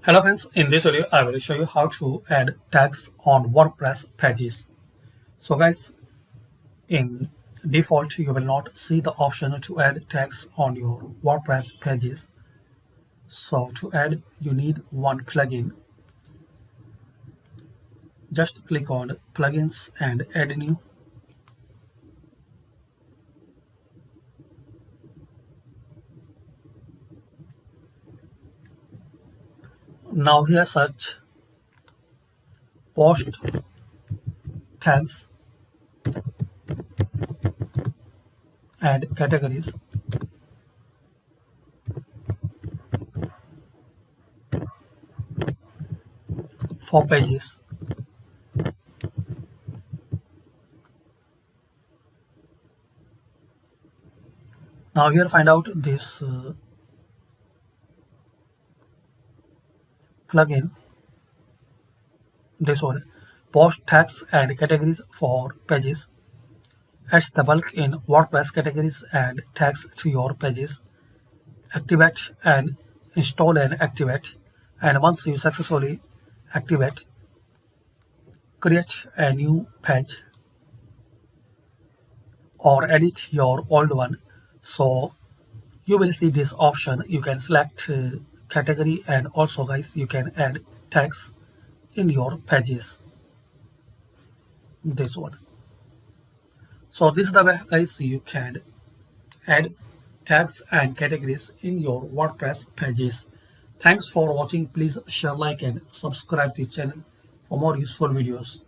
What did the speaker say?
Hello friends, in this video I will show you how to add tags on WordPress pages. So guys, in default you will not see the option to add tags on your WordPress pages. So to add you need one plugin. Just click on plugins and add new. Now here search post tags and categories. For pages. Now here find out this plugin, this one, post tags and categories for pages. Adds the bulk in WordPress categories and tags to your pages. Activate and install and activate. And once you successfully activate, create a new page or edit your old one. So you will see this option. You can select category, and also guys you can add tags in your pages. This one. So this is the way guys you can add tags and categories in your WordPress pages. Thanks for watching. Please share, like and subscribe to the channel for more useful videos.